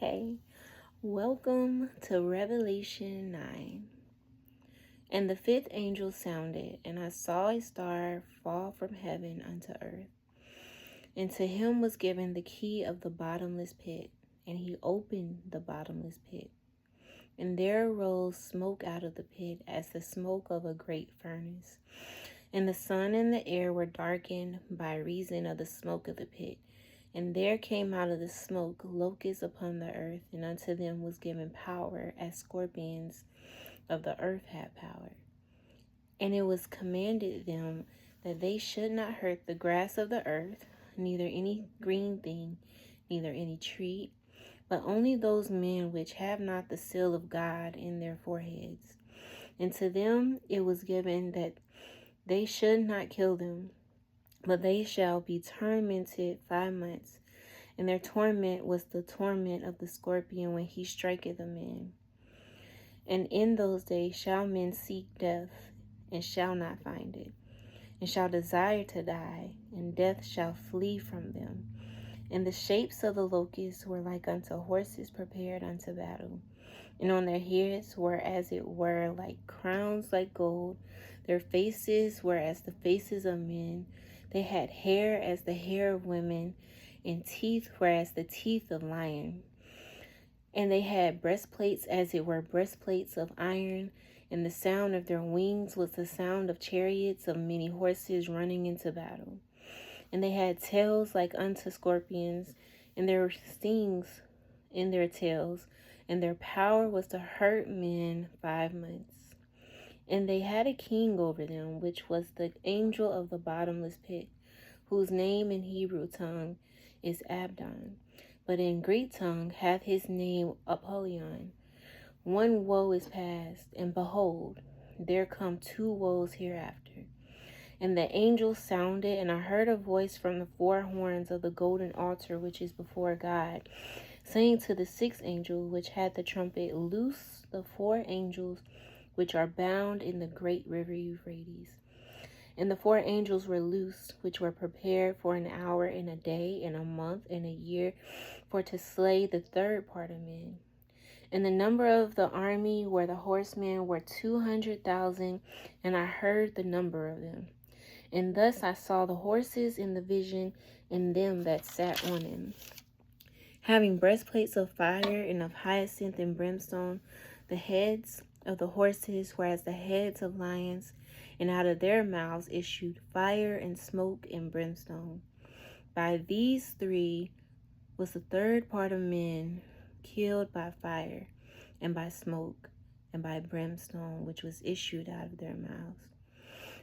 Hey, welcome to Revelation 9. And the fifth angel sounded, and I saw a star fall from heaven unto earth. And to him was given the key of the bottomless pit, and he opened the bottomless pit. And there arose smoke out of the pit as the smoke of a great furnace. And the sun and the air were darkened by reason of the smoke of the pit. And there came out of the smoke locusts upon the earth, and unto them was given power, as scorpions of the earth had power. And it was commanded them that they should not hurt the grass of the earth, neither any green thing, neither any tree, but only those men which have not the seal of God in their foreheads. And to them it was given that they should not kill them, but they shall be tormented 5 months. And their torment was the torment of the scorpion when he striketh a man. And in those days shall men seek death, and shall not find it, and shall desire to die, and death shall flee from them. And the shapes of the locusts were like unto horses prepared unto battle. And on their heads were as it were like crowns like gold. Their faces were as the faces of men. They had hair as the hair of women, and teeth were as the teeth of lions. And they had breastplates as it were breastplates of iron, and the sound of their wings was the sound of chariots of many horses running into battle. And they had tails like unto scorpions, and there were stings in their tails, and their power was to hurt men 5 months. And they had a king over them, which was the angel of the bottomless pit, whose name in Hebrew tongue is Abdon, but in Greek tongue hath his name Apollyon. One woe is past, and behold, there come 2 woes hereafter. And the angel sounded, and I heard a voice from the 4 horns of the golden altar which is before God, saying to the 6th angel which had the trumpet, Loose the 4 angels which are bound in the great river Euphrates. And the 4 angels were loosed, which were prepared for an hour and a day and a month and a year, for to slay the 3rd part of men. And the number of the army where the horsemen were 200,000, and I heard the number of them. And thus I saw the horses in the vision, and them that sat on them, having breastplates of fire and of hyacinth and brimstone. The heads of the horses were as the heads of lions, and out of their mouths issued fire and smoke and brimstone. By these 3 was the 3rd part of men killed by fire, and by smoke, and by brimstone, which was issued out of their mouths.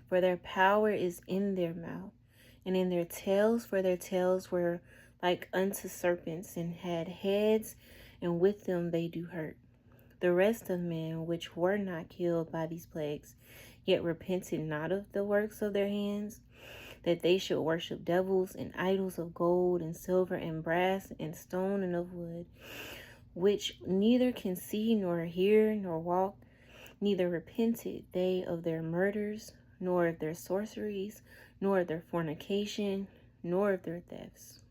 For their power is in their mouth, and in their tails, for their tails were like unto serpents, and had heads, and with them they do hurt. The rest of men which were not killed by these plagues, yet repented not of the works of their hands, that they should worship devils and idols of gold and silver and brass and stone and of wood, which neither can see nor hear nor walk, neither repented they of their murders, nor of their sorceries, nor of their fornication, nor of their thefts.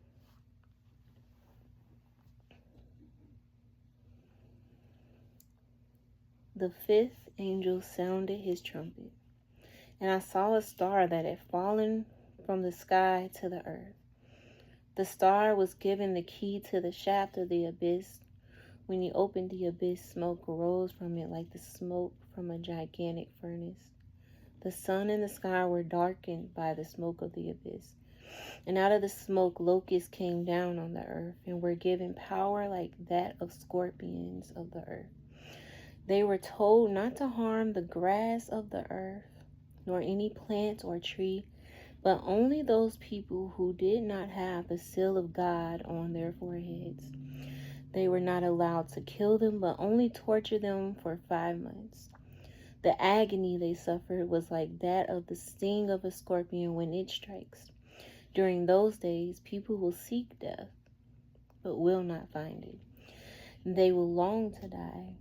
The 5th angel sounded his trumpet, and I saw a star that had fallen from the sky to the earth. The star was given the key to the shaft of the abyss. When he opened the abyss, smoke arose from it like the smoke from a gigantic furnace. The sun and the sky were darkened by the smoke of the abyss. And out of the smoke locusts came down on the earth, and were given power like that of scorpions of the earth. They were told not to harm the grass of the earth, nor any plant or tree, but only those people who did not have the seal of God on their foreheads. They were not allowed to kill them, but only torture them for 5 months. The agony they suffered was like that of the sting of a scorpion when it strikes. During those days, people will seek death, but will not find it. They will long to die,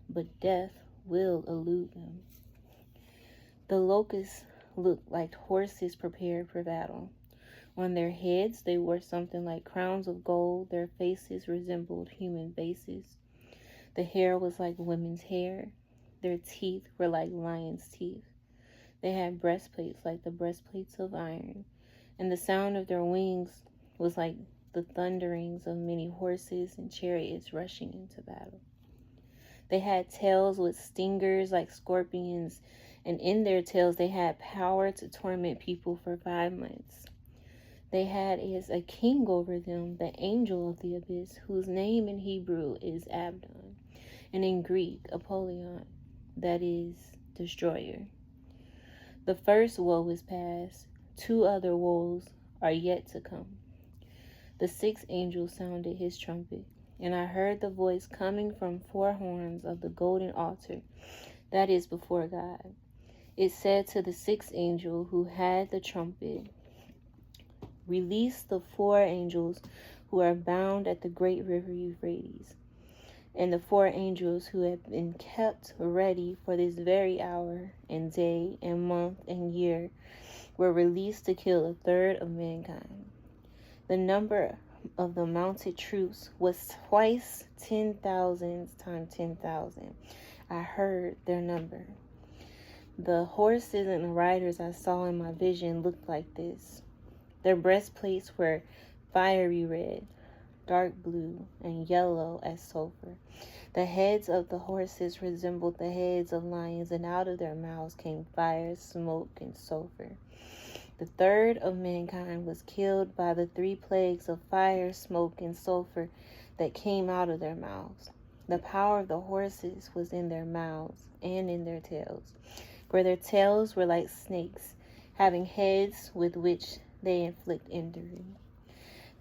but death will elude them. The locusts looked like horses prepared for battle. On their heads they wore something like crowns of gold. Their faces resembled human faces. The hair was like women's hair. Their teeth were like lions' teeth. They had breastplates like the breastplates of iron, and the sound of their wings was like the thunderings of many horses and chariots rushing into battle. They had tails with stingers like scorpions, and in their tails they had power to torment people for 5 months. They had as a king over them the angel of the abyss, whose name in Hebrew is Abdon, and in Greek Apollyon, that is, destroyer. The first woe is past. 2 other woes are yet to come. The 6th angel sounded his trumpet, and I heard the voice coming from 4 horns of the golden altar that is before God. It said to the 6th angel who had the trumpet, "Release the 4 angels who are bound at the great river Euphrates." And the 4 angels who have been kept ready for this very hour and day and month and year were released to kill 1/3 of mankind. The number of the mounted troops was twice 10,000 times 10,000. I heard their number. The horses and the riders I saw in my vision looked like this. Their breastplates were fiery red, dark blue, and yellow as sulfur. The heads of the horses resembled the heads of lions, and out of their mouths came fire, smoke, and sulfur. The 1/3 of mankind was killed by the 3 plagues of fire, smoke, and sulfur that came out of their mouths. The power of the horses was in their mouths and in their tails, for their tails were like snakes, having heads with which they inflict injury.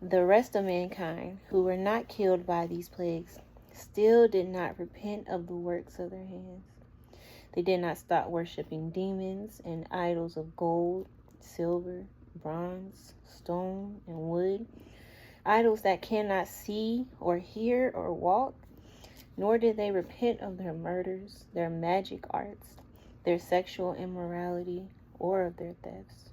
The rest of mankind, who were not killed by these plagues, still did not repent of the works of their hands. They did not stop worshiping demons and idols of gold, silver, bronze, stone, and wood, idols that cannot see or hear or walk, nor did they repent of their murders, their magic arts, their sexual immorality, or of their thefts.